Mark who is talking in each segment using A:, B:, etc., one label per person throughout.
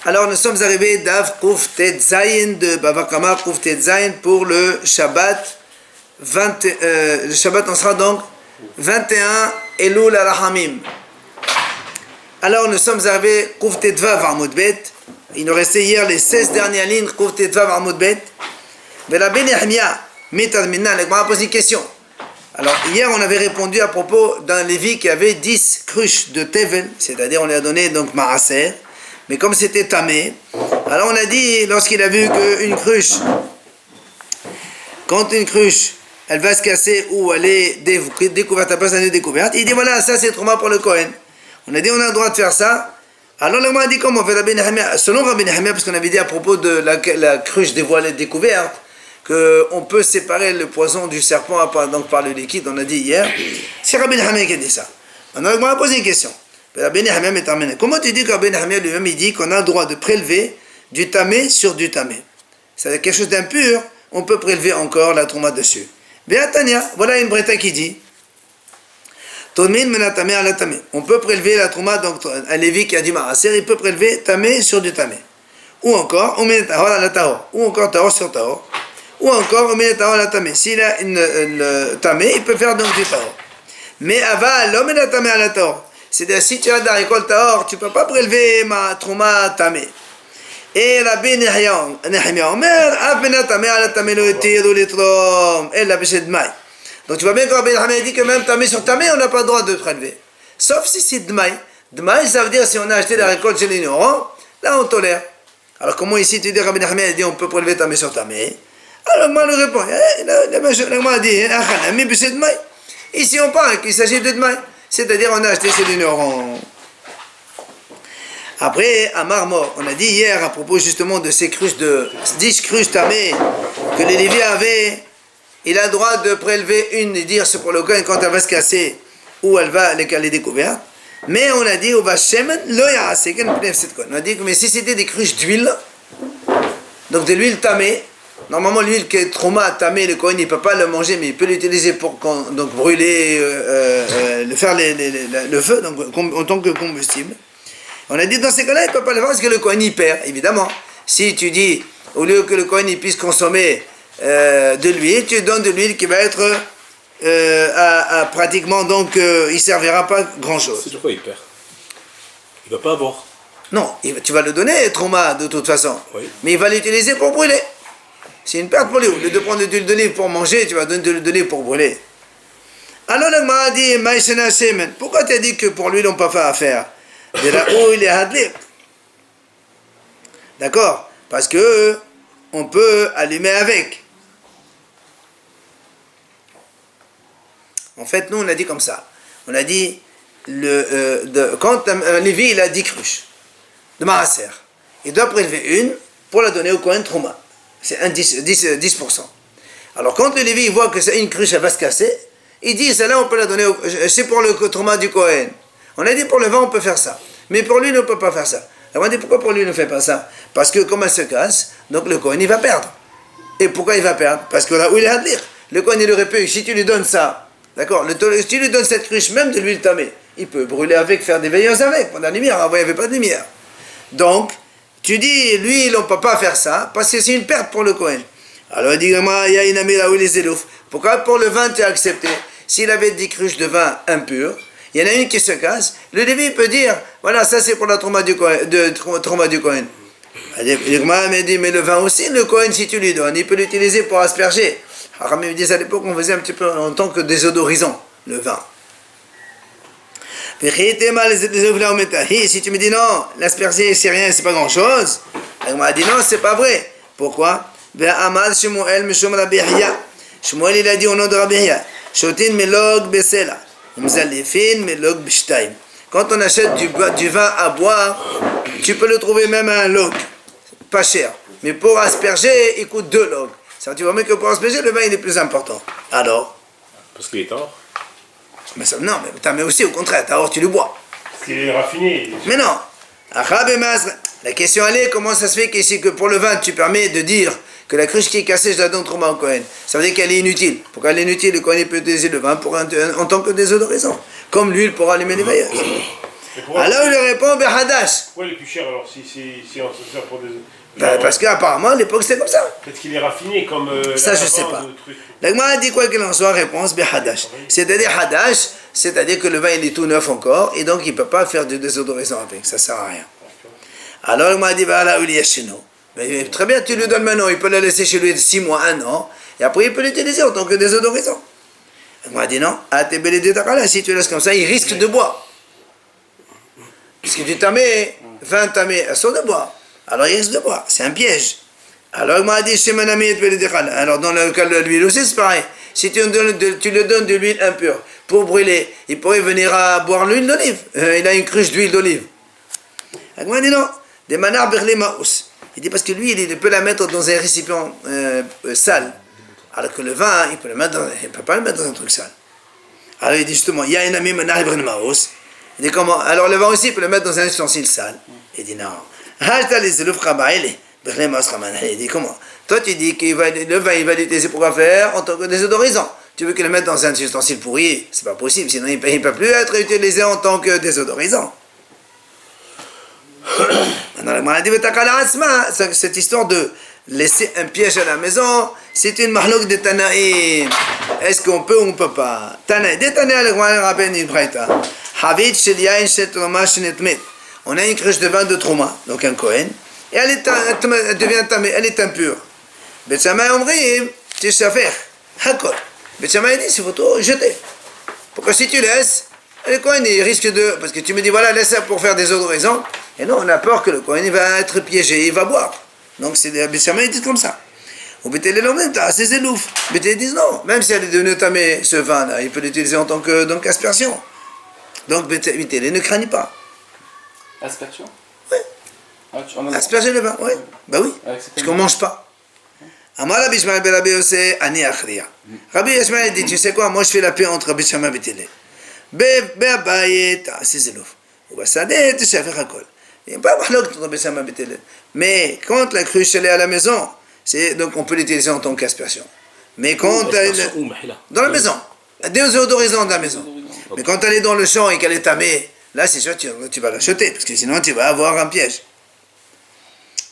A: Alors nous sommes arrivés d'Av Kuf Tet Zayin de Bava Kama Kuf Tet Zayin pour le Shabbat. Le Shabbat on sera donc 21 Elul Arahamim. Alors nous sommes arrivés Kuf Tet Vav Amud Bet. Il nous restait hier les 16 dernières lignes Kuf Tet Vav Amud Bet. Mais la Benehemia Mitad Minna, on a posé une question. Alors hier on avait répondu à propos d'un Lévi qui avait 10 cruches de Tevel, c'est-à-dire on lui a donné donc Maaser. Mais comme c'était tamé, alors on a dit, lorsqu'il a vu qu'une cruche, quand une cruche, elle va se casser ou elle est découverte, après ça est découverte, il dit voilà, ça c'est trauma pour le Kohen. On a dit on a le droit de faire ça. Alors le a dit comment on fait Rabbi Nehemia, selon Rabbi Nehemia, parce qu'on avait dit à propos de la cruche dévoilée découverte, qu'on peut séparer le poison du serpent donc par le liquide, on a dit hier, c'est Rabbi Nehemia qui a dit ça. Maintenant on a posé une question. Comment tu dis que Rabbi Nehemia lui-même il dit qu'on a le droit de prélever du tamé sur du tamé? C'est-à-dire quelque chose d'impur, on peut prélever encore la trouma dessus. Béatania, voilà une breta qui dit on peut prélever la trouma, donc un Lévi qui a du maaser, il peut prélever tamé sur du tamé. Ou encore, ou encore tahor sur tahor. Ou encore, s'il a une tamé, il peut faire donc du tahor. Mais aval, l'homme est tamé à la tahor. C'est-à-dire, si tu as de la récolte tahor, tu ne peux pas prélever ma trouma tamé. Et Rabbi Nehemia Omer, Avena tamé ala tamé lo etiru litrom, et la béchet de maï. Donc tu vois bien que Rabbi Nehemia dit que même tamé sur tamé, on n'a pas le droit de prélever. Sauf si c'est d'maï. D'maï, ça veut dire si on a acheté la récolte chez l'ignorant, là on tolère. Alors comment ici tu dis Rabbi Nehemia dit on peut prélever tamé sur tamé? Alors moi je réponds, la dit, Achanami béchet de maï. Ici on parle qu'il s'agit de d'maï. C'est-à-dire on a acheté chez l'ignorant. Après, à Marmor, on a dit hier à propos justement de ces cruches de 10 cruches tamées que les Lévites avaient, il a le droit de prélever une et dire c'est pour le Kohen quand elle va se casser ou elle va les découvertes. Mais on a dit, on a dit que mais si c'était des cruches d'huile, donc de l'huile tamée, normalement l'huile qui est trauma tamée, le Kohen il ne peut pas le manger, mais il peut l'utiliser pour donc brûler, faire le feu donc, en tant que combustible. On a dit dans ces cas-là, il ne peut pas le faire parce que le Kohen y perd, évidemment. Si tu dis, au lieu que le Kohen il puisse consommer de l'huile, tu donnes de l'huile qui va être pratiquement, donc il ne servira pas grand-chose.
B: C'est de quoi il perd? Il ne va pas avoir.
A: Non, tu vas le donner, trauma, de toute façon.
B: Oui.
A: Mais il va l'utiliser pour brûler. C'est une perte pour lui. Au lieu de prendre de l'huile d'olive pour manger, tu vas donner de l'huile d'olive pour brûler. Alors le m'a dit, Maïsena Shemen, pourquoi tu as dit que pour l'huile on ne peut pas faire affaire? De là où il est hadlib. D'accord? Parce que on peut allumer avec. En fait, nous on a dit comme ça. On a dit quand un Lévi il a 10 cruches de maaser, il doit prélever une pour la donner au Kohen Trouma. C'est 10%. Alors quand le Lévi voit que c'est une cruche, elle va se casser, il dit celle-là on peut la donner, c'est pour le Trouma du Kohen. On a dit pour le vin on peut faire ça, mais pour lui on ne peut pas faire ça. Alors on a dit pourquoi pour lui il ne fait pas ça? Parce que comme elle se casse, donc le Kohen il va perdre. Et pourquoi il va perdre? Parce que là où il est à dire, le Kohen il aurait pu, si tu lui donnes ça, d'accord, si tu lui donnes cette cruche même de l'huile tamée, il peut brûler avec, faire des veilleuses avec, pendant la lumière, avant il n'y avait pas de lumière. Donc, tu dis, lui il ne peut pas faire ça, parce que c'est une perte pour le Kohen. Alors il dit, il y a une amie là où il est zélouf. Pourquoi pour le vin tu as accepté? S'il avait 10 cruches de vin impur, il y en a une qui se casse, le Lévi peut dire, voilà, ça c'est pour la trauma du Kohen. Il dit, mais le vin aussi, le Kohen, si tu lui donnes, il peut l'utiliser pour asperger. Alors, il me dit, à l'époque, on faisait un petit peu en tant que désodorisant, le vin. Si tu me dis, non, l'asperger, c'est rien, c'est pas grand-chose, il m'a dit, non, c'est pas vrai. Pourquoi? Shmuel, il a dit au nom de Rabbi Hiya, Shotin melog besela. Quand on achète du vin à boire, tu peux le trouver même à un log, pas cher. Mais pour asperger, il coûte 2 logs. Ça, tu vois même que pour asperger, le vin il est plus important. Alors?
B: Parce qu'il est tort.
A: Mais ça, non, mais aussi au contraire, alors tu le bois.
C: Parce qu'il est raffiné.
A: Mais non. La question elle est, comment ça se fait qu'ici, que pour le vin, tu permets de dire que la cruche qui est cassée, je la donne trop au Kohen. Ça veut dire qu'elle est inutile. Pourquoi elle est inutile? Le Kohen peut utiliser le vin en tant que désodorisant. Comme l'huile pour allumer les veilleuses. Alors il lui répond Behadash.
B: Pourquoi il est plus cher alors si on se sert pour des.
A: Parce qu'apparemment à l'époque c'était comme ça.
B: Peut-être qu'il est raffiné comme.
A: Ça je sais pas. L'Agma dit quoi qu'il en soit, réponse Behadash. C'est-à-dire Hadash, c'est-à-dire que le vin il est tout neuf encore et donc il ne peut pas faire du désodorisant avec, ça sert à rien. Alors l'Agma dit Bah là il y a chez nous. Mais très bien, tu lui donnes maintenant, il peut le laisser chez lui 6 mois, 1 an, et après il peut l'utiliser en tant que désodorisant. Il m'a dit non, si tu laisses comme ça, il risque de boire. Puisque du tamé, 20 tamés, elles sont de boire. Alors il risque de boire, c'est un piège. Alors il m'a dit, alors dans le cas de l'huile aussi, c'est pareil. Si tu lui donnes de l'huile impure pour brûler, il pourrait venir à boire l'huile d'olive. Il a une cruche d'huile d'olive. Il m'a dit non, des manars berlé maous. Il dit parce que lui, il peut la mettre dans un récipient sale. Alors que le vin, il ne peut pas le mettre dans un truc sale. Alors il dit justement, il y a un ami manar berlé maous. Il dit comment? Alors le vin aussi, il peut le mettre dans un ustensile sale. Il dit non. Il dit comment? Toi tu dis que le vin, il va l'utiliser pour quoi faire? En tant que désodorisant. Tu veux qu'il le mette dans un ustensile pourri? C'est pas possible, sinon il ne peut plus être utilisé en tant que désodorisant. Cette histoire de laisser un piège à la maison, c'est une mahlouk de Tanaïm. Est-ce qu'on peut ou on ne peut pas? Tanaïm. Des Tanaïm, le Gouan rappelle une braïta. Havit shel yain shel troma shenetmet. On a une cruche de vin de Troma, donc un Kohen, et elle devient tamée, elle est impure. Bet Shammai omrim, tishafer, hakol. Bet Shammai dit, il faut tout jeter. Pourquoi si tu laisses, le Kohen il risque de... Parce que tu me dis, voilà, laisse ça pour faire des odorisants. Et non, on a peur que le Kohen va être piégé, il va boire. Donc Bet Shammai dit comme ça. Ou Betel l'omrim, t'as assez zélouf. Betel disent non, même si elle est devenue tamée, ce vin-là, il peut l'utiliser en tant que donc, aspersion. Donc Betel ne craignent pas.
C: Aspersion?
A: Oui.
C: Ah,
A: asperger le vin, oui. Bah oui, parce qu'on ne mange pas. Amar Rabbi Ishmael ben Rabbi Yossé, ani achriya. Rabbi Ishmael dit, tu sais quoi, moi je fais la paix entre Rabbi Shammai et Betel. Be'abayet, c'est zelouf. Ou basadet, c'est faire hakol. Il n'y a pas de mahlok entre Rabbi Shammai et Betel. Mais quand la cruche elle est à la maison, donc on peut l'utiliser en tant qu'aspersion. Mais quand elle est dans la maison, désodorisant de la maison. Mais quand elle est dans le champ et qu'elle est tamée, là, c'est sûr, tu vas l'acheter, parce que sinon, tu vas avoir un piège.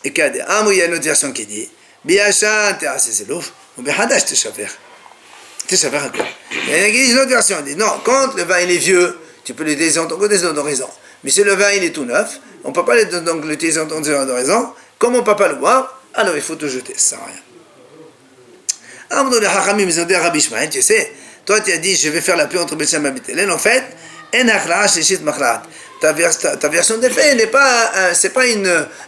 A: Et il y a une autre version qui dit, Biachan, t'es assez zélouf, ou Bihadash, t'es chafer. T'es chafer à quoi? Il y a une autre version, elle dit, non, quand le vin il est vieux, tu peux l'utiliser en tant que désodorisant. Mais si le vin il est tout neuf, on ne peut pas l'utiliser en tant que désodorisant, comme on ne peut pas le boire, alors il faut tout jeter, ça sert à rien. Rabbi Ishmael, tu sais, toi tu as dit, je vais faire la paix entre Bet Shammai et Betel. En fait, ta version des faits n'est pas, c'est pas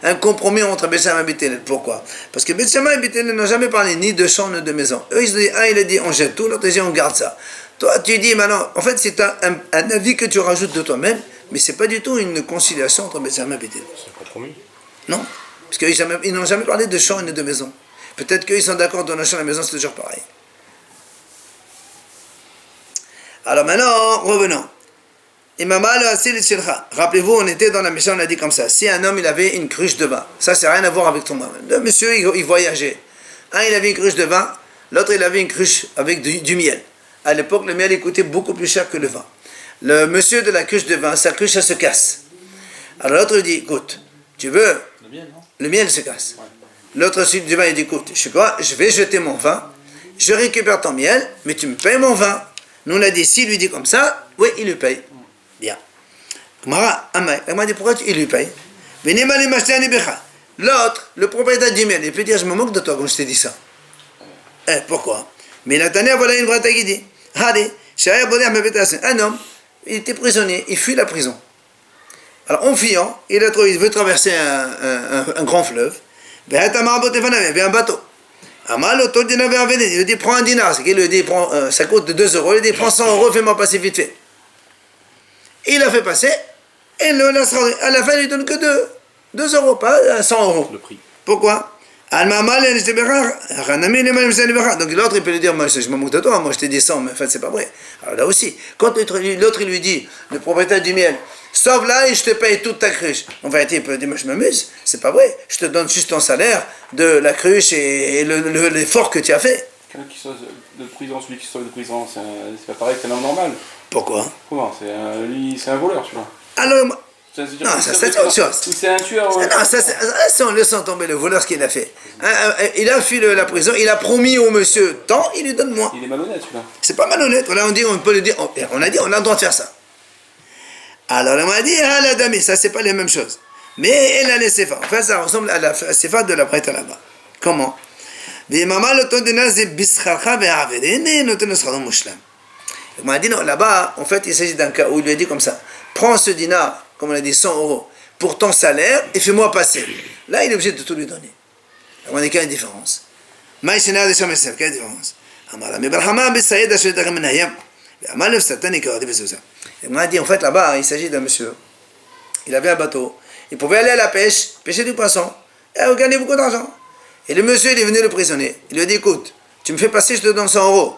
A: un compromis entre Bet Shammai et Betel. Pourquoi? Parce que Bet Shammai et Betel n'ont jamais parlé ni de champ ni de maison. Eux, il a dit on jette tout, l'autre il dit on garde ça. Toi, tu dis maintenant, en fait, c'est un avis que tu rajoutes de toi-même, mais c'est pas du tout une conciliation entre Bet Shammai et Betel.
B: C'est un compromis.
A: Non, parce qu'ils n'ont jamais parlé de champ ni de maison. Peut-être qu'ils sont d'accord dans le champ et la maison, c'est toujours pareil. Alors maintenant, revenons. Rappelez-vous, on était dans la mission, on a dit comme ça. Si un homme il avait une cruche de vin, ça c'est rien à voir avec ton vin. Le monsieur il voyageait. Un il avait une cruche de vin, l'autre il avait une cruche avec du miel. À l'époque, le miel il coûtait beaucoup plus cher que le vin. Le monsieur de la cruche de vin, sa cruche elle se casse. Alors l'autre il dit, écoute, tu veux?
C: Le miel, non?
A: Le miel se casse.
C: Ouais.
A: L'autre celui du vin il dit, écoute, je sais quoi, je vais jeter mon vin, je récupère ton miel, mais tu me payes mon vin. Nous on a dit, s'il lui dit comme ça, oui, il lui paye. Bien. Elle m'a dit, pourquoi il lui paye? L'autre, le propriétaire du miel, il peut dire, je me moque de toi quand je t'ai dit ça. Pourquoi? Mais la dernière, voilà une brata qui dit, un homme, il était prisonnier, il fuit la prison. Alors en fuyant, il veut traverser un grand fleuve. Il y avait un bateau. Il lui dit, prends un dinar. Il lui dit, ça coûte 2 euros. Il lui dit, prends 100 euros, fais-moi passer vite fait. Il a fait passer, et à la fin, il ne donne que 2 euros, pas 100 euros.
B: Le prix.
A: Pourquoi? Donc l'autre, il peut lui dire, moi, je me moque de toi, moi je t'ai dit 100, mais en fait, c'est pas vrai. Alors là aussi, quand l'autre, il lui dit, le propriétaire du miel, sauve là et je te paye toute ta cruche. En vérité, il peut dire, moi je m'amuse, c'est pas vrai. Je te donne juste ton salaire de la cruche et l'effort que tu as fait.
C: Quelqu'un qui sort de prison, celui qui sort de prison, c'est pas pareil qu'un homme normal.
A: Pourquoi?
C: Comment? Lui, c'est un voleur, tu vois.
A: Alors, Non, ça c'est autre chose.
C: Ou c'est un tueur.
A: Non, ça, on laisse tomber le voleur ce qu'il a fait. Il a fui la prison, il a promis au monsieur tant, il lui donne moins.
C: Il est malhonnête, celui-là.
A: C'est pas malhonnête. Là, on peut le dire. On a dit, on a le droit de faire ça. Alors, on m'a dit, ah la dame, ça c'est pas les mêmes choses. Mais elle a les sefa. En fait, ça ressemble à la sefa de la prêtre là-bas. Comment? On m'a dit, non, là-bas, en fait, il s'agit d'un cas où il lui a dit comme ça, prends ce dinar, comme on a dit, 100 euros, pour ton salaire, et fais-moi passer. Là, il est obligé de tout lui donner. On a dit, quelle différence? Quelle différence? Il m'a dit, en fait, là-bas, il s'agit d'un monsieur. Il avait un bateau. Il pouvait aller à la pêche, pêcher du poisson, et gagner beaucoup d'argent. Et le monsieur, il est venu le prisonnier. Il lui a dit, écoute, tu me fais passer, je te donne 100 euros.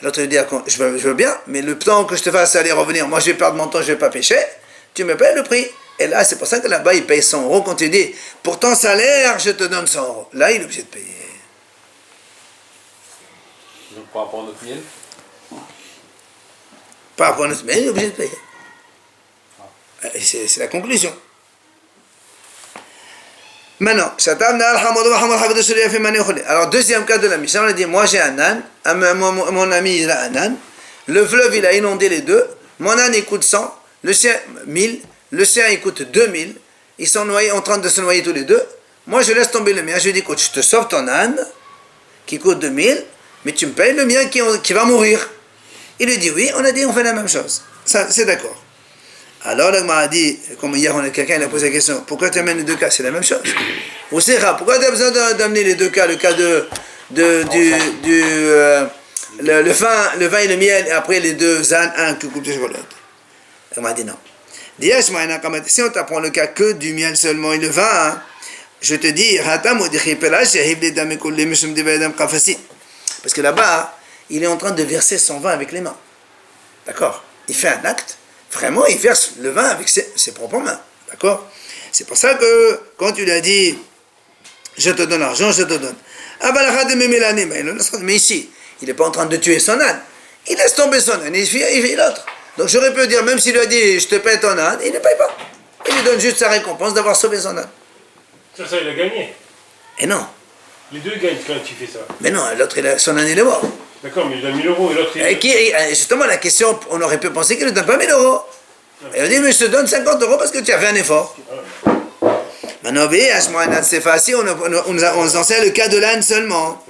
A: L'autre lui dit, je veux bien, mais le temps que je te fasse aller revenir, moi je vais perdre mon temps, je ne vais pas pêcher, tu me payes le prix. Et là, c'est pour ça que là-bas, il paye 100 euros quand il dit, pour ton salaire, je te donne 100 euros. Là, il est obligé de payer.
C: Donc par rapport à notre miel.
A: Par rapport à notre miel, il est obligé de payer. C'est la conclusion. Maintenant, alors deuxième cas de la Mishnah, on a dit, moi j'ai un âne, mon ami il a un âne, le fleuve il a inondé les deux, mon âne il coûte 100, le sien 1000, le sien il coûte 2000, ils sont noyés, en train de se noyer tous les deux, moi je laisse tomber le mien, je lui dis, écoute, je te sauve ton âne, qui coûte 2000, mais tu me payes le mien qui va mourir. Il lui dit oui, on a dit on fait la même chose, ça c'est d'accord. Alors, il m'a dit, comme hier, quelqu'un a posé la question, pourquoi tu amènes les deux cas? C'est la même chose. Ou c'est rare, pourquoi tu as besoin d'amener les deux cas? Le cas le vin et le miel, et après les deux ânes, un qui coupe de chocolat. Il m'a dit non. Si on t'apprend le cas que du miel seulement et le vin, hein, je te dis, parce que là-bas, il est en train de verser son vin avec les mains. D'accord? Il fait un acte. Vraiment, il verse le vin avec ses propres mains. D'accord? C'est pour ça que, quand tu lui as dit, je te donne l'argent, je te donne. Mais ici, il n'est pas en train de tuer son âne. Il laisse tomber son âne, il fait l'autre. Donc j'aurais pu dire, même s'il lui a dit, je te paye ton âne, il ne paye pas. Il lui donne juste sa récompense d'avoir sauvé son âne.
B: Ça, il a gagné.
A: Et non.
B: Les deux gagnent quand tu fais ça.
A: Mais non, l'autre, son âne, il est mort.
B: D'accord, mais il a 1000 euros et l'autre il...
A: Justement, la question, on aurait pu penser qu'il ne donne pas 1000 euros. Et on dit, mais je te donne 50 euros parce que tu as fait un effort. Maintenant, c'est facile, on nous enseigne le cas de l'âne seulement.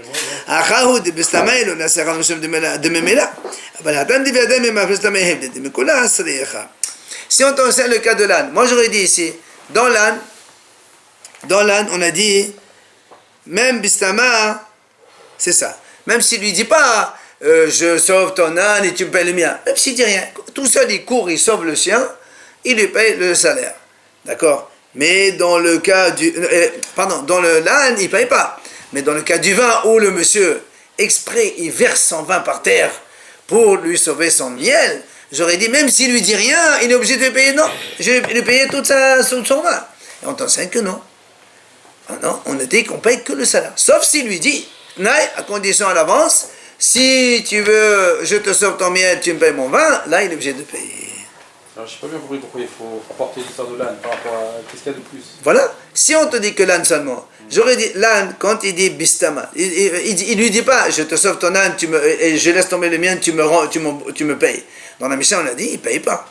A: Si on t'enseigne le cas de l'âne, moi j'aurais dit ici, dans l'âne, on a dit, même Bistama, c'est ça. Même s'il ne lui dit pas, je sauve ton âne et tu me payes le mien. Même s'il ne dit rien. Tout seul, il court, il sauve le sien, il lui paye le salaire. D'accord? Mais dans le cas dans l'âne, il ne paye pas. Mais dans le cas du vin, où le monsieur, exprès, il verse son vin par terre pour lui sauver son miel, j'aurais dit, même s'il ne lui dit rien, il est obligé de lui payer. Non, je vais lui payer tout son vin. Et on t'enseigne que non. Ah non, on a dit qu'on paye que le salaire. Sauf s'il lui dit, à condition à l'avance, si tu veux, je te sauve ton miel, tu me payes mon vin, là il est obligé de payer.
C: Alors je n'ai pas bien compris pourquoi il faut rapporter l'histoire de l'âne par rapport à qu'est-ce qu'il y a de plus.
A: Voilà, si on te dit que l'âne seulement, j'aurais dit l'âne, quand il dit bistama, il lui dit pas, je te sauve ton âne, et je laisse tomber le mien, tu me payes. Dans la mission on a dit, il ne paye pas.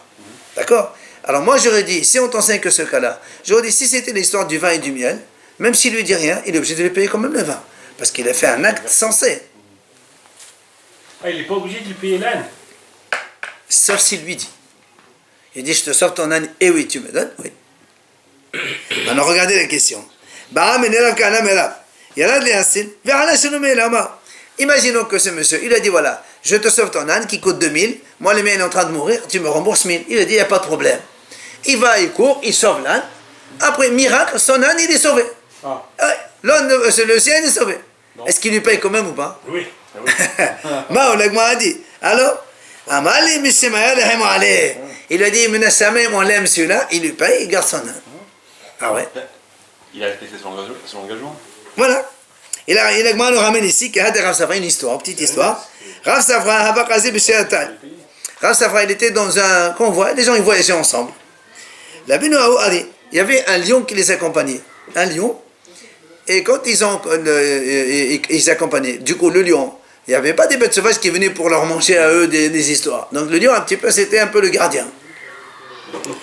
A: D'accord? Alors moi j'aurais dit, si on t'enseigne que ce cas-là, j'aurais dit, si c'était l'histoire du vin et du miel, même s'il lui dit rien, il est obligé de lui payer quand même le vin. Parce qu'il a fait un acte censé.
B: Ah, il n'est pas obligé de lui payer l'âne.
A: Sauf s'il lui dit. Il dit, je te sauve ton âne, et oui, tu me donnes, oui. Maintenant, regardez la question. Imaginons que ce monsieur, il a dit, voilà, je te sauve ton âne qui coûte 2000, moi le mien est en train de mourir, tu me rembourses 1000. Il a dit, il n'y a pas de problème. Il va, il court, il sauve l'âne. Après, miracle, son âne, il est sauvé.
C: Ah.
A: Le sien, il est sauvé. Est-ce qu'il lui paye quand même ou pas?
B: Oui.
A: L'agma a dit. Alors, il a dit, on l'aime celui-là, il lui paye, il garde son âne. Ah ouais.
C: Il a respecté son engagement.
A: Voilà. Et l'agma nous ramène ici, qu'il y a Rav Safra, une histoire, petite histoire. Rav Safra, il était dans un convoi, les gens ils voyageaient ensemble. La Benoît Ali, il y avait un lion qui les accompagnait. Un lion. Et quand ils accompagnaient, du coup, le lion, il n'y avait pas des bêtes sauvages qui venaient pour leur manger à eux des histoires. Donc le lion, un petit peu, c'était un peu le gardien.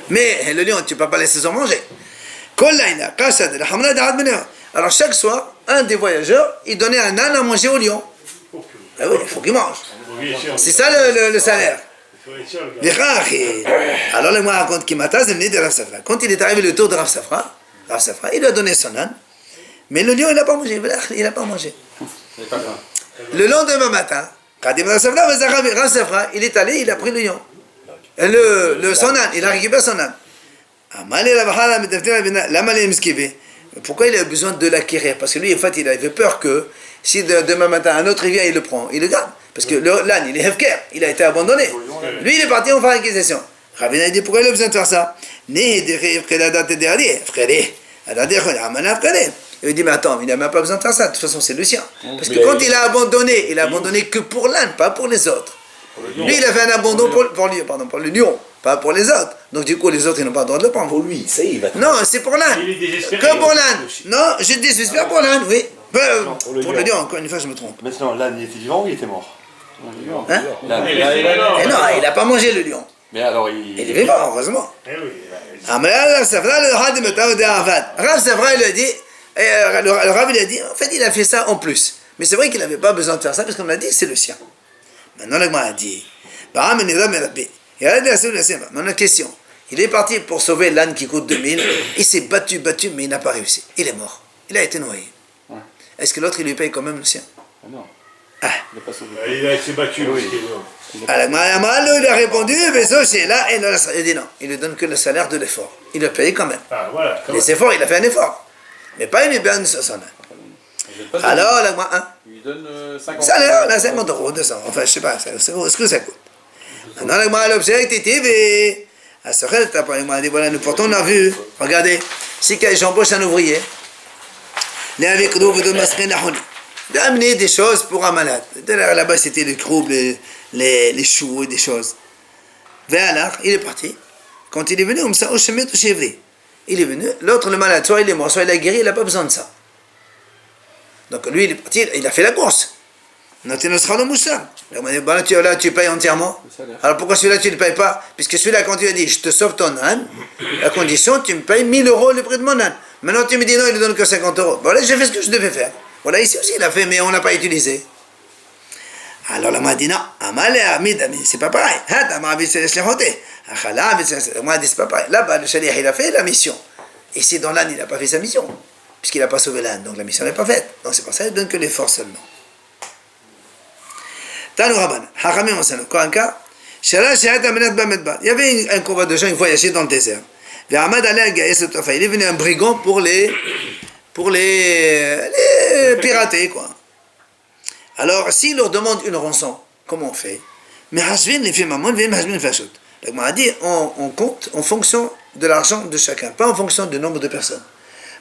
A: Mais le lion, tu ne peux pas laisser s'en manger. Alors chaque soir, un des voyageurs, il donnait un âne à manger au lion. Ah oui, il faut qu'il mange. C'est ça le salaire. Alors le moi raconte qu'il m'a venait de Rav Safra. Quand il est arrivé le tour de Rav Safra, il lui a donné son âne. Mais le lion, il n'a pas mangé. Il n'a pas mangé. Le lendemain matin, quand il Rav Safra, il est allé, il a pris le lion. Son âne, il a récupéré son âne. Pourquoi il a besoin de l'acquérir? Parce que lui, en fait, il avait peur que si demain matin un autre vient, il le prend, il le garde. Parce que l'âne, il est hefker, il a été abandonné. Lui, il est parti, on va faire l'acquisition. Rabbi a dit, pourquoi il a besoin de faire ça? Il dit, mais attends, il n'a même pas besoin de faire ça, de toute façon, c'est le sien. Parce que quand il a abandonné que pour l'âne, pas pour les autres. Lui, il a fait un abandon pour le lion, pas pour les autres. Donc, du coup, les autres, ils n'ont pas le droit de le prendre.
D: Pour lui, ça y est, il va.
A: Non, c'est pour l'âne. Que pour l'âne. Non, je désespère pour l'âne, oui. Pour le lion, encore une fois, je me trompe.
D: Maintenant, l'âne, il était vivant ou il était mort?
A: Hein?
D: L'âne.
A: Et non, il n'a pas mangé le lion.
D: Mais alors,
A: Il est vivant, heureusement. Rav Safra, il lui a dit, le Rav, il a dit, en fait, il a fait ça en plus. Mais c'est vrai qu'il n'avait pas besoin de faire ça, parce qu'on a dit, c'est le sien. Maintenant, le a dit, maintenant, question. Il est parti pour sauver l'âne qui coûte 2000, il s'est battu, mais il n'a pas réussi. Il est mort. Il a été noyé.
D: Ouais.
A: Est-ce que l'autre, il lui paye quand même le sien?
D: non.
A: Ah.
D: Il n'a pas sauvé.
B: Il s'est battu, oui.
A: Alors, il a répondu, mais ça, c'est là, et il a dit non. Il ne donne que le salaire de l'effort. Il le paye quand même.
B: Ah, voilà.
A: Les efforts, il a fait un effort. Mais pas une bonne son âne. Alors, là, moi,
D: Il lui donne 50
A: salaire, là, 50 €, 200. Enfin, je sais pas, ce que ça coûte. Maintenant, là, moi, l'objet était TV. À ce fait, après, il m'a dit, voilà, nous portons, on a vu. Regardez, si j'embauche un ouvrier, d'amener des choses pour un malade. Là-bas, c'était les croûtes, les choux et des choses. Vers il est parti. Quand il est venu, il est venu, l'autre, le malade, soit il est mort, soit il a guéri, il n'a pas besoin de ça. Donc lui, il est parti, il a fait la course. Là, tu payes entièrement. Alors pourquoi celui-là, tu ne le payes pas? Puisque celui-là, quand tu as dit, je te sauve ton âne, à condition, tu me payes 1000 € le prix de mon âne. Maintenant, tu me dis non, il ne donne que 50 €. Voilà, j'ai fait ce que je devais faire. Voilà, ici aussi, il a fait, mais on n'a pas utilisé. Alors, la m'a dit non, c'est pas pareil. Moi, dit, c'est pas pareil. Là-bas, le shaliach, il a fait la mission. Ici, dans l'âne, il n'a pas fait sa mission. Puisqu'il n'a pas sauvé l'âne, donc la mission n'est pas faite. Donc, c'est pour ça qu'il ne donne que l'effort seulement. Tanu Rabban, Hachamim enseignent. Quoi, un cas? Il y avait un convoi de gens, ils voyageaient dans le désert. Il est venu un brigand pour les pirater, quoi. Alors, s'il leur demande une rançon, comment on fait? Mais on a dit, on compte en fonction de l'argent de chacun, pas en fonction du nombre de personnes.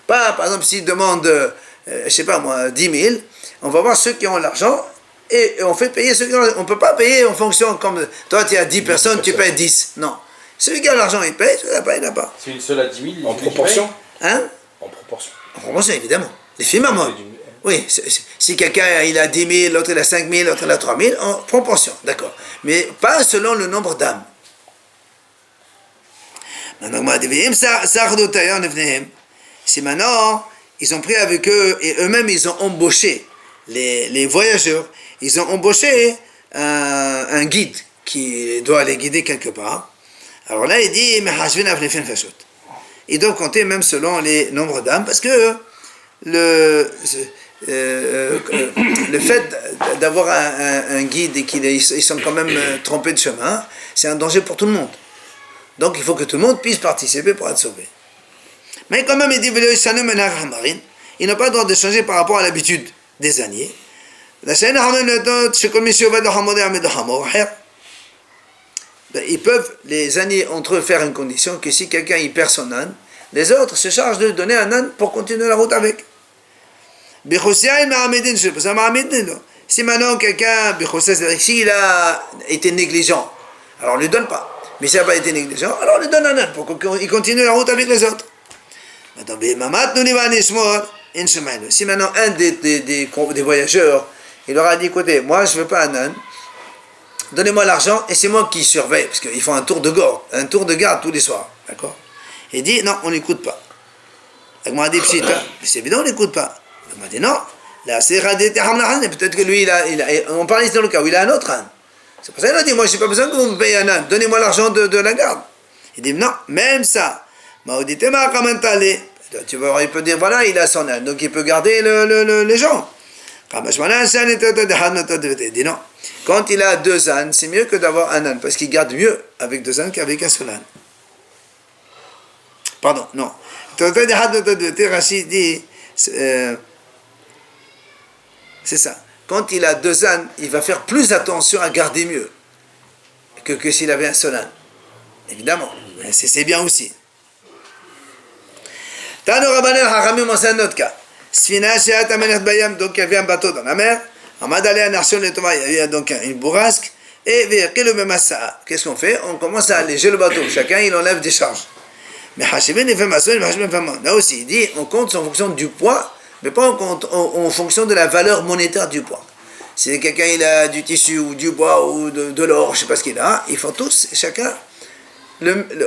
A: Pas, par exemple, s'il demande, je sais pas moi, 10 000, on va voir ceux qui ont l'argent et on fait payer ceux qui ont l'argent. On ne peut pas payer en fonction, comme toi, tu as 10 personnes, tu payes 10. Non. Celui qui a l'argent, il paye, celui qui n'a pas, il n'a pas.
D: C'est une seule à 10 000.
C: En proportion?
A: Hein?
C: En proportion.
A: En proportion, évidemment. Les filles, maman. Oui, si quelqu'un il a 10 000, l'autre il a 5 000, l'autre il a 3 000, en proportion, d'accord. Mais pas selon le nombre d'âmes. Si maintenant, ils ont pris avec eux, et eux-mêmes ils ont embauché, les voyageurs, ils ont embauché un guide qui doit les guider quelque part. Alors là, il dit, ils doivent compter même selon les nombres d'âmes, parce que le fait d'avoir un guide et qu'ils sont quand même trompés de chemin, c'est un danger pour tout le monde. Donc il faut que tout le monde puisse participer pour être sauvé. Mais quand même, il dit, il n'a pas le droit de changer par rapport à l'habitude des âniers. Ils peuvent, les âniers entre eux, faire une condition que si quelqu'un y perd son âne, les autres se chargent de donner un âne pour continuer la route avec. Si maintenant quelqu'un, s'il a été négligent, alors on ne lui donne pas. mais ça n'a pas été négligent, alors on lui donne un âne pour qu'il continue la route avec les autres. Si maintenant un des voyageurs, il leur a dit, écoutez, moi je ne veux pas un âne, donnez-moi l'argent et c'est moi qui surveille, parce qu'ils font un tour de garde tous les soirs, d'accord? Il dit, non, on n'écoute pas. Il m'a dit, c'est évident, on n'écoute pas. Il m'a dit, non, là c'est peut-être que lui, on parle ici dans le cas où il a un autre âne. C'est pour ça qu'il a dit, moi je n'ai pas besoin que vous me payiez un âne, donnez-moi l'argent de la garde. Il dit, non, même ça. Tu vois, il peut dire, voilà, il a son âne, donc il peut garder les gens. Il dit, non, quand il a 2 ânes, c'est mieux que d'avoir un âne, parce qu'il garde mieux avec 2 ânes qu'avec un seul âne. Pardon, non. Rachid dit, c'est ça. Quand il a 2 ânes, il va faire plus attention à garder mieux que s'il avait un seul âne. Évidemment, c'est bien aussi. Tano Rabbanel Haramim, c'est un autre cas. Sfina Sheat Amenet Bayam, donc il y avait un bateau dans la mer. Amadale Anarshon Letoma, il y a donc une bourrasque. Et Ve'ekelu Bemassa. Qu'est-ce qu'on fait? On commence à alléger le bateau. Chacun, il enlève des charges. Mais Hashibin et Femason, là aussi, il dit, on compte en fonction du poids, mais pas en fonction de la valeur monétaire du poids. Si quelqu'un il a du tissu ou du bois ou de l'or, je ne sais pas ce qu'il a, ils font tous, chacun,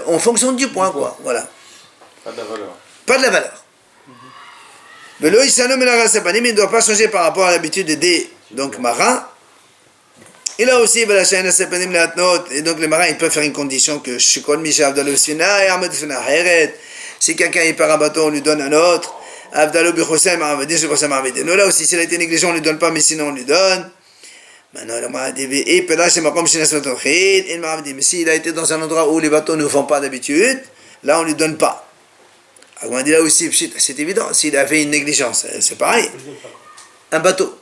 A: en fonction du poids, quoi. Voilà.
C: Pas de la valeur.
A: Pas de la valeur. Mais le Issanom et la Rasapanim, il ne doit pas changer par rapport à l'habitude des marins. Et là aussi, et donc les marins ils peuvent faire une condition que si quelqu'un il perd un bateau, on lui donne un autre. Là aussi, s'il a été négligent, on ne lui donne pas, mais sinon on lui donne. Mais s'il a été dans un endroit où les bateaux ne font pas d'habitude, là on ne lui donne pas. On dit là aussi, c'est évident, s'il a fait une négligence, c'est pareil. Un bateau.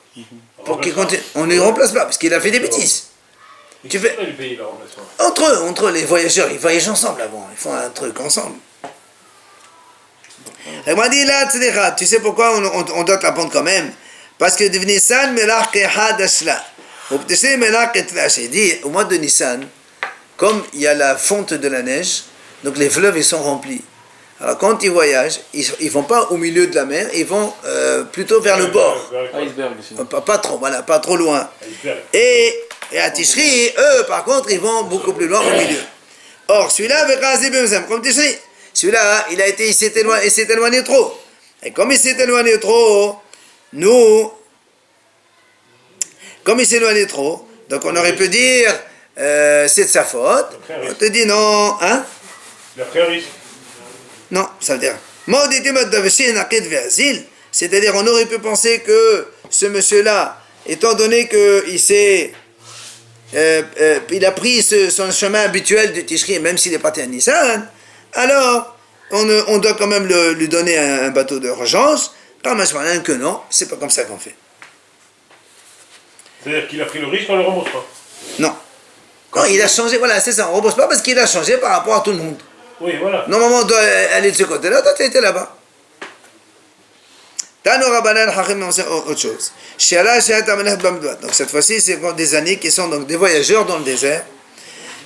A: Pour qu'il continue. On ne le remplace pas parce qu'il a fait des bêtises. Tu fais... Entre eux, les voyageurs, ils voyagent ensemble avant. Ils font un truc ensemble. Elle m'a dit là, tu sais pourquoi on doit te la prendre quand même? Parce que de Nissan, il dit au mois de Nissan, comme il y a la fonte de la neige, donc les fleuves ils sont remplis. Alors quand ils voyagent, ils ne vont pas au milieu de la mer, ils vont plutôt vers le bord.
C: Iceberg, sinon.
A: Pas trop, voilà, pas trop loin. Et à Tishri, eux, par contre, ils vont beaucoup plus loin au milieu. Or, celui-là, comme Tishri, celui-là, il s'est éloigné trop. Et comme il s'est éloigné trop, donc on aurait pu dire, c'est de sa faute. On te dit non, hein? Non, ça veut dire, c'est-à-dire on aurait pu penser que ce monsieur-là, étant donné qu'il il a pris son chemin habituel de Tishri, même s'il est parti à Nissan, alors on doit quand même lui donner un bateau de urgence, par Mashmanan que non, c'est pas comme ça qu'on fait.
B: C'est-à-dire qu'il a pris le risque, on ne le rembourse pas.
A: Non. Quand il a changé, voilà, c'est ça, on ne rembourse pas parce qu'il a changé par rapport à tout le monde.
B: Oui, voilà.
A: Normalement, on doit aller de ce côté-là, toi tu étais là-bas. Tano Rabbanan Hachim, on sait autre chose. Donc cette fois-ci, c'est des années qui sont donc des voyageurs dans le désert.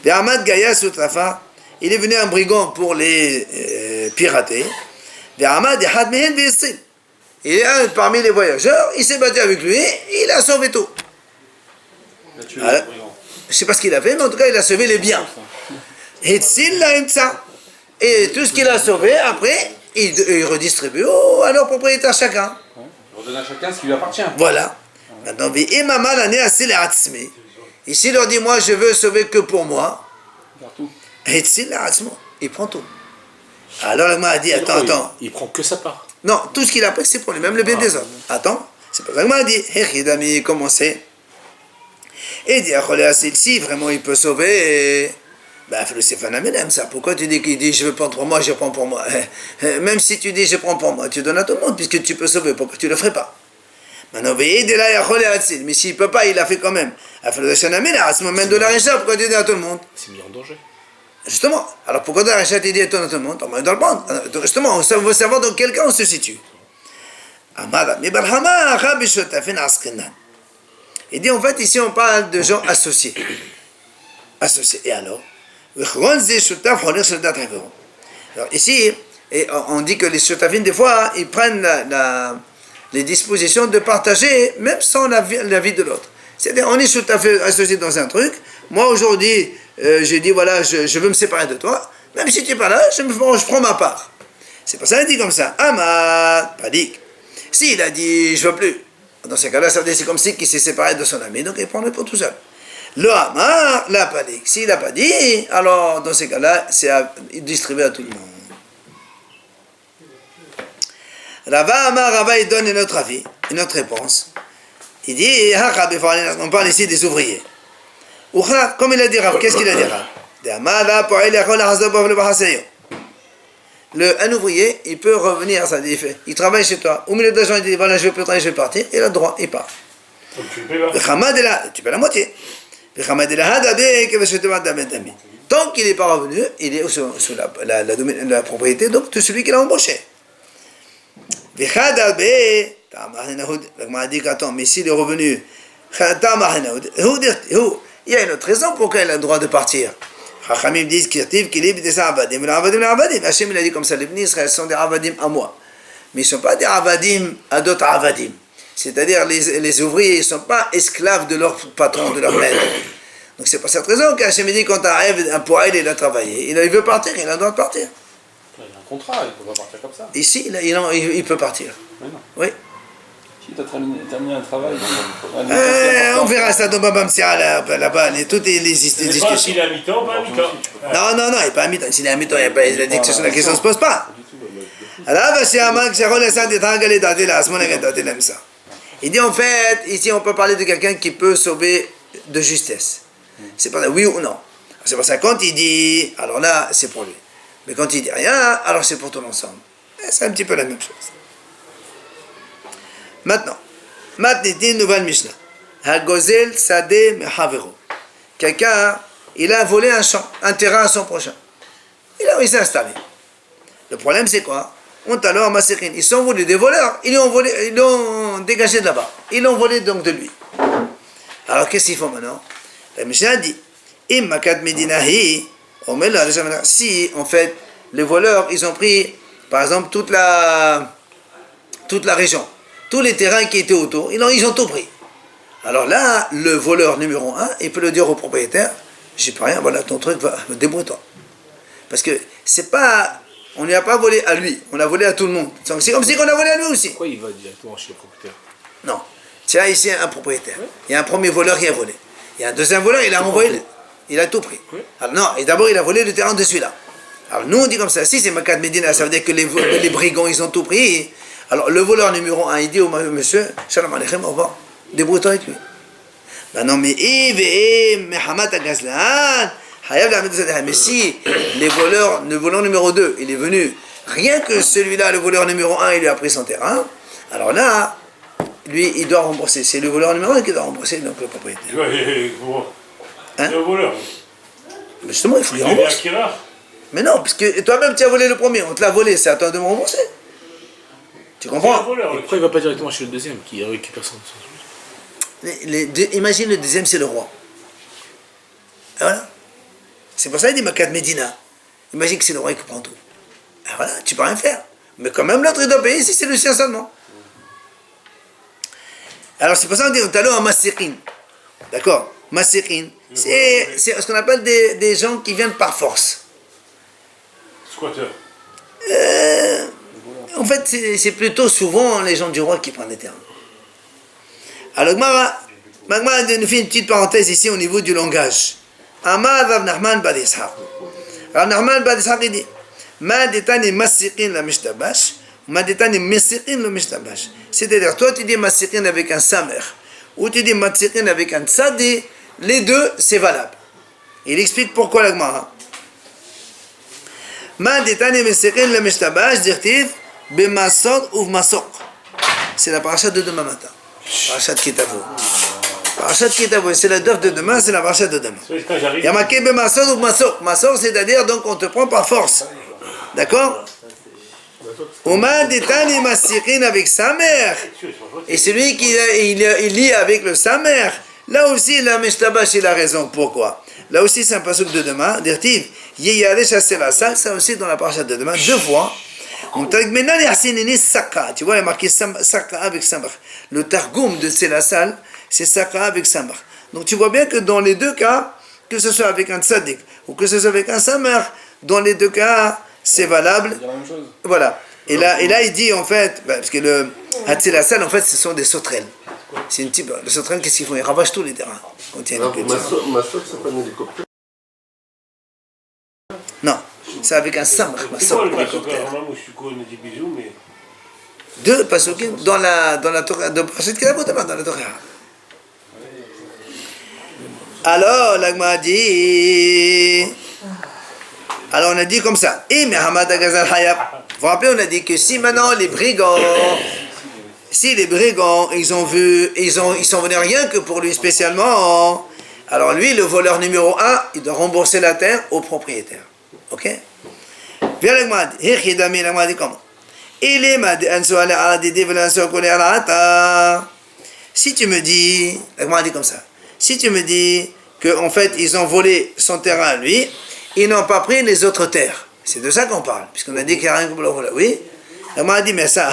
A: Et Ahmad Gaya Sutrafa, il est venu un brigand pour les pirater. Et Ahmad Had Mehen Vestil. Et un parmi les voyageurs, il s'est battu avec lui, il a sauvé tout.
C: Il a tué
A: Alors,
C: le brigand.
A: je ne sais pas ce qu'il a fait, mais en tout cas, il a sauvé les biens. Et tout ce qu'il a sauvé, après, il redistribue à leurs propriétaires chacun.
C: Ouais. Il redonne à chacun ce qui lui appartient.
A: Voilà. Maintenant, ici, il leur dit, moi, je veux sauver que pour moi.
C: Partout.
A: Il prend tout. Alors, il m'a dit, attends.
D: Il prend que sa part.
A: Non, tout ce qu'il a pris, c'est pour lui, même le bien des autres. Attends, c'est pas ça qu'il m'a dit. Hechidami, comment c'est? Et il dit, si vraiment il peut sauver, c'est phénoménal ça. Pourquoi tu dis qu'il dit, je veux prendre pour moi, je prends pour moi? Même si tu dis, je prends pour moi, tu donnes à tout le monde, puisque tu peux sauver, pourquoi tu ne le ferais pas? Mais s'il ne peut pas, il l'a fait quand même. À ce moment de la récha, pourquoi tu dis à tout le monde?
D: Il s'est mis en danger.
A: Justement. Alors pourquoi dans la récha, tu dis à tout le monde? On doit le prendre. Justement, on veut savoir dans quel cas on se situe. Il dit en fait, ici on parle de gens associés. Associés. Et alors? Alors ici, et on dit que les shutafim, des fois, ils prennent les dispositions de partager, même sans l'avis de l'autre. C'est-à-dire, on est shutafim associé dans un truc. Moi, aujourd'hui, j'ai dit, voilà, je veux me séparer de toi. Même si tu n'es pas là, je prends ma part. C'est pour ça qu'il dit comme ça. Amad, padik. S'il a dit, je veux plus, dans ces cas-là, ça veut dire c'est comme si il s'est séparé de son ami, donc il prendrait pour tout seul. Le Amar, la padik. S'il n'a pas dit, alors dans ces cas-là, c'est distribué à tout le monde. Rava Amar, Rava, il donne notre avis, une autre réponse. Il dit, on parle ici des ouvriers. Comme il a dit Rav, qu'est-ce qu'il a dit Rav? Un ouvrier, il peut revenir, ça dit, il travaille chez toi. Au milieu de la journée, il dit, voilà, je vais plus travailler, je vais partir. Il a le droit, il part.
B: Donc tu le paies là.
A: Tu paies la moitié. Tant qu'il n'est pas revenu, il est sous la propriété, donc de celui qui l'a embauché. Il dit qu'attends, mais s'il est revenu, il y a une autre raison pourquoi il a le droit de partir. Chachamim disent Hachem il a dit comme ça, les Bnei Israël sont des avadim à moi. Mais ils ne sont pas des avadim à d'autres avadim. C'est-à-dire les ouvriers, ils ne sont pas esclaves de leur patron, de leur maître. Donc c'est pour cette raison qu'Hachem dit quand un poil il a travaillé, il veut partir, il a le droit de partir.
C: Il a un contrat, il ne peut pas partir comme ça.
A: Ici, il peut partir.
C: Mais non.
A: Oui.
C: Si tu as terminé un travail,
A: on verra ça dans Baba Msia là-bas, toutes les discussions.
B: S'il est à mi-temps ou pas à mi-temps.
A: Non, il n'est pas à mi-temps. S'il est à mi-temps, il a dit que la question ne se pose pas. Il dit en fait, ici on peut parler de quelqu'un qui peut sauver de justesse. C'est pas oui ou non. C'est pour ça quand il dit, alors là c'est pour lui. Mais quand il dit rien, alors c'est pour tout l'ensemble. C'est un petit peu la même chose. Maintenant, une nouvelle Mishnah. Hagozel Sadeh Mehavero. Quelqu'un, il a volé un champ, un terrain à son prochain. Il s'est installé. Le problème c'est quoi? Alors Masekin, ils sont volés des voleurs, ils l'ont dégagé de là-bas. Ils l'ont volé donc de lui. Alors qu'est-ce qu'ils font maintenant? La Mishnah dit, Immakat Medinahi, si en fait les voleurs ils ont pris par exemple toute la région, tous les terrains qui étaient autour, ils ont tout pris. Alors là, le voleur numéro 1, il peut le dire au propriétaire, j'ai pas rien, voilà ton truc, va, débrouille-toi. Parce que c'est pas, on ne lui a pas volé à lui, on a volé à tout le monde. C'est comme si on a volé à lui aussi.
C: pourquoi il va directement chez le propriétaire?
A: Non, c'est ici un propriétaire. Il y a un premier voleur qui a volé. Il y a un deuxième voleur, il a envoyé, il a tout pris. Alors non, et d'abord il a volé le terrain de celui-là. Alors nous on dit comme ça, si c'est Makat Medina, ça veut dire que les brigands ils ont tout pris. Alors le voleur numéro 1, il dit au monsieur, Shalom Aleichem, au revoir, débrouille-toi avec lui. Ben non, mais mais si le voleur numéro 2, il est venu, rien que celui-là, le voleur numéro 1, il lui a pris son terrain, alors là, lui, il doit rembourser. C'est le voleur numéro 1 qui doit rembourser, donc le propriétaire.
B: C'est le voleur.
A: Mais justement, il faut lui
B: Il est
A: rembourser.
B: acquéreur.
A: Mais non, parce que toi-même, tu as volé le premier, on te l'a volé, c'est à toi de me rembourser. Tu
B: C'est un
A: comprends?
B: voleur.
C: Pourquoi il va pas directement chez le deuxième qui récupère son...
A: Imagine le deuxième, c'est le roi. Et voilà. C'est pour ça qu'il dit Makat Medina. Imagine que c'est le roi qui prend tout. Et voilà, tu peux rien faire. Mais quand même, l'autre, il doit payer si c'est le sien seulement. Alors, c'est pour ça qu'on dit tout à l'heure un Masekin. D'accord? Masekin. C'est ce qu'on appelle des gens qui viennent par force.
B: Squatter.
A: En fait, c'est plutôt souvent les gens du roi qui prennent les terrains. Alors, Magma nous fait une petite parenthèse ici au niveau du langage. Amar Rav Nachman Bad Ishaq. Rav Nachman Bad Ishaq il dit Ma detani masiqin la mishtabash, ma detani masiqin la mishtabash. C'est-à-dire, toi tu dis masiqin avec un samer, ou tu dis masiqin avec un tzadi, les deux c'est valable. Il explique pourquoi la Gemara. Ma detani masiqin la mishtabash, dirtiv, bemasod ou masok. C'est la paracha de demain matin. Parachat Kitavo. Parachat Kitavo, c'est la dove de demain, c'est la parachat de demain.
B: Quand j'arrive.
A: Il y a marqué Bemasor ou Masor. Masor, c'est-à-dire donc on te prend par force. D'accord? Oman détani masirin avec sa mère. Et celui qui il lit avec sa mère. Là aussi, la Meshtabash, il a raison. Pourquoi? Là aussi, c'est un pasuk de demain. Dirtiv, Yeyare chasser la salle, ça aussi dans la paracha de demain, deux fois. Maintenant, tu vois, il y a marqué Saka avec Sambar. Le Targum de c'est la salle, c'est Saka avec Sambar. Donc tu vois bien que dans les deux cas, que ce soit avec un tzaddik ou que ce soit avec un Samar, dans les deux cas, c'est valable.
C: C'est la même chose.
A: Voilà. Et là, il dit en fait, parce que le la salle, en fait, ce sont des sauterelles. C'est une type. Les sauterelles, qu'est-ce qu'ils font? Ils ravagent tous les terrains. Quand il y a une culture.
E: Ma soeur, c'est pas un hélicoptère.
A: Non, c'est avec un Samar.
B: C'est quoi le passoker? Moi, je suis con, on dit bisous, mais.
A: Deux pasukim dans la Torah, dans la Torah. Alors, l'Agma dit. Alors, on a dit comme ça. Et Muhammad Agazal Hayab. Vous vous rappelez, on a dit que si maintenant les brigands. Si les brigands, ils sont venus rien que pour lui spécialement. Alors, lui, le voleur numéro 1, il doit rembourser la terre au propriétaire. Ok? Viens l'Agma dit. Hirchidami, l'Agma dit comment? Si tu me dis, l'Agma dit comme ça. Si tu me dis qu'en fait, ils ont volé son terrain à lui, ils n'ont pas pris les autres terres. C'est de ça qu'on parle, puisqu'on a dit qu'il n'y a rien que pour le voler. Oui, elle m'a dit, mais ça,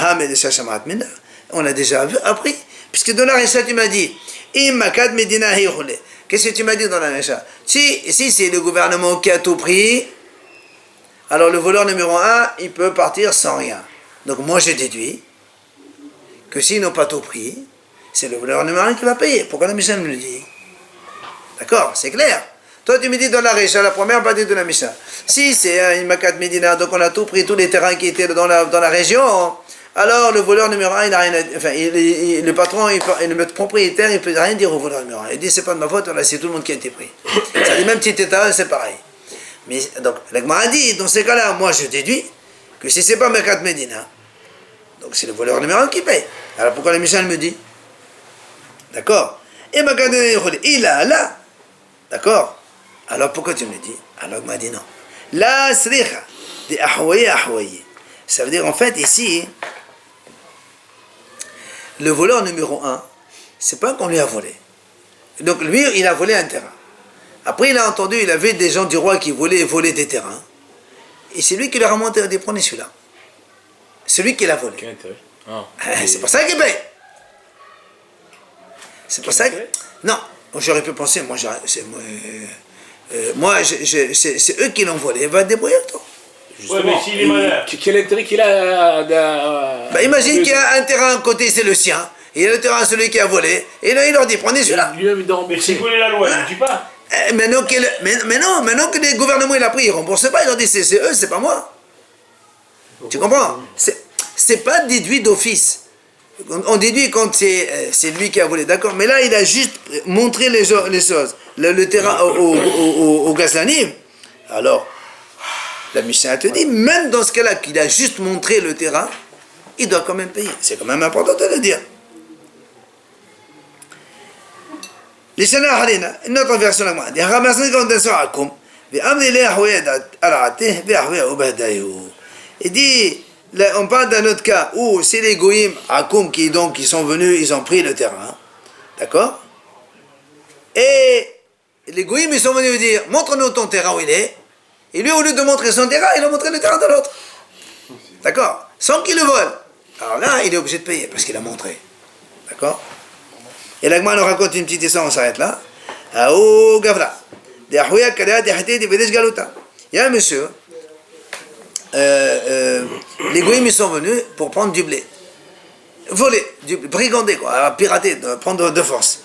A: on a déjà appris. Puisque dans la Récha, tu m'as dit, qu'est-ce que tu m'as dit dans la Récha? Si c'est le gouvernement qui a tout pris, alors le voleur numéro 1, il peut partir sans rien. Donc moi, j'ai déduit que s'ils n'ont pas tout pris, c'est le voleur numéro 1 qui va payer. Pourquoi la Mishnah me le dit? D'accord, c'est clair. Toi, tu me dis dans la Récha, la première partie de la Mishnah. Si c'est une Makat Medina, donc on a tout pris, tous les terrains qui étaient dans la région, alors le voleur numéro 1, il n'a rien à dire. Enfin, le patron, le propriétaire, il ne peut rien dire au voleur numéro 1. Il dit, c'est pas de ma faute, là, c'est tout le monde qui a été pris. Ça dit, même si tu étais c'est pareil. Mais donc, l'Agma a dit, dans ces cas-là, moi je déduis que si c'est pas Makat Medina, donc c'est le voleur numéro 1 qui paye. Alors pourquoi la Mishnah me dit? D'accord. Et Makat Medina, il a là. D'accord. Alors pourquoi tu me dis? Alors il m'a dit non. La sriha, des ahwaye ahwaye. Ça veut dire en fait ici, le voleur numéro 1, c'est pas qu'on lui a volé. Donc lui, il a volé un terrain. Après il a entendu, il avait des gens du roi qui voulaient voler des terrains. Et c'est lui qui leur a monté, dit prenez celui-là. Celui qui l'a volé.
C: Quel intérêt? Ah.
A: C'est pour ça qu'il paye. C'est pour ça que... Non, j'aurais pu penser, c'est eux qui l'ont volé, il va te débrouiller toi.
B: Ouais, mais s'il est malin.
C: Quel intérêt qu'il a
A: Imagine qu'il y a un terrain à côté, c'est le sien, et il y a le terrain, celui qui a volé, et là il leur dit prenez celui-là.
B: Mais c'est quoi la loi, il ne dit pas.
A: Maintenant que le gouvernement il a pris, il ne rembourse pas, il leur dit c'est eux, c'est pas moi. Tu comprends? C'est pas déduit d'office. On déduit quand c'est lui qui a volé, d'accord? Mais là, il a juste montré les choses. Le terrain au Gazlanim. Alors, la Mishnah te dit, même dans ce cas-là, qu'il a juste montré le terrain, il doit quand même payer. C'est quand même important de le dire. Une autre version là, il dit, on parle d'un autre cas où c'est les goïms Akoum qui sont venus, ils ont pris le terrain, d'accord? Et les goïms ils sont venus dire montre-nous ton terrain où il est. Et lui au lieu de montrer son terrain, il a montré le terrain de l'autre, d'accord? Sans qu'il le vole. Alors là il est obligé de payer parce qu'il a montré, d'accord? Et l'Agma nous raconte une petite histoire, on s'arrête là. Aou Gavra, il y a un monsieur. Les goïms ils sont venus pour prendre du blé, voler, brigander quoi, pirater, prendre de force.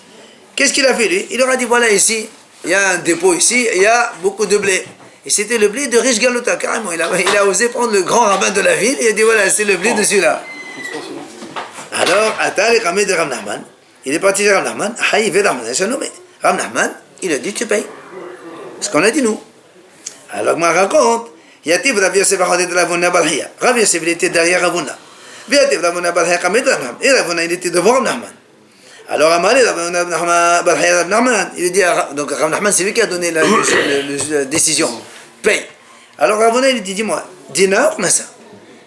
A: Qu'est-ce qu'il a fait lui? Il leur a dit voilà ici, il y a un dépôt ici, il y a beaucoup de blé. Et c'était le blé de Rish Galuta, carrément. Il a osé prendre le grand rabbin de la ville, il a dit voilà c'est le blé de celui-là. Alors, Atal Ramé de Rav Nahman, il est parti de Rav Nahman, Rav Nahman, il a dit tu payes. Ce qu'on a dit nous. Alors moi raconte. Yativ Rav Yosef Achodet Ravuna Balhia. Rav Yosef il était derrière Ravuna. Yativ Ravuna Balhia Kamed Ravnahman. Et Ravuna il était devant Ravnahman. Alors Amalé Ravuna Balhia Ravnahman. Il dit donc Ravnahman c'est lui qui a donné la décision. Paye. Alors Ravuna il dit dis-moi, dinar ou massa?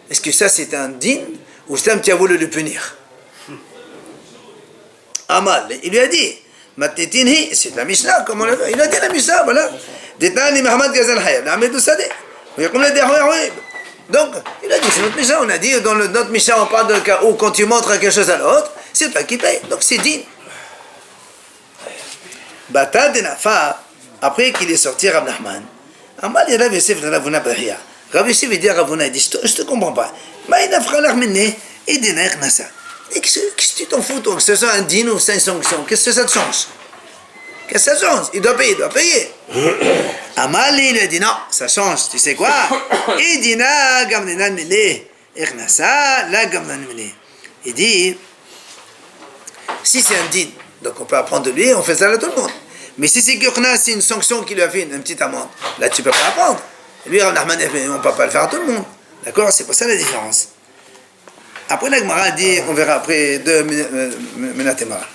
A: Est-ce que ça c'est un din ou c'est un qui a voulu le punir? Amal il lui a dit Matitinhi, c'est la Mishnah, comme on l'a vu. Il a dit la Mishnah, voilà. Détani Mohamed Gazal Hayab, l'Ahmed Sadeh. Donc, il a dit, c'est notre Mishnah. On a dit, dans notre Mishnah, on parle de cas où quand tu montres quelque chose à l'autre, c'est toi qui paye. Donc, c'est digne. Bata de Nafa, après qu'il est sorti, Rav Nachman, Amal et Rav Yosef, Rav Huna Bahia. Rav Yosef, il dit à Rav Huna, il dit, je te comprends pas. Mais il a frère l'Arméné, et Denaïk Nassa. Et qu'est-ce que tu t'en fous, toi, que ce soit un dîne ou c'est une sanction? Qu'est-ce que ça te change? Qu'est-ce que ça change? Il doit payer. Amal, il a dit, non, ça change, tu sais quoi? Il dit, na, gamnenan mele, Ernassa, la gamnenan mele. Il dit, si c'est un dîne, donc on peut apprendre de lui, on fait ça à tout le monde. Mais si c'est Gurna, c'est une sanction qui lui a fait une petite amende, là tu peux pas apprendre. Lui, Rav Nachman, on ne peut pas le faire à tout le monde. D'accord? C'est pas ça la différence. Après, la Gemara dit, on verra après 2 Menatemara.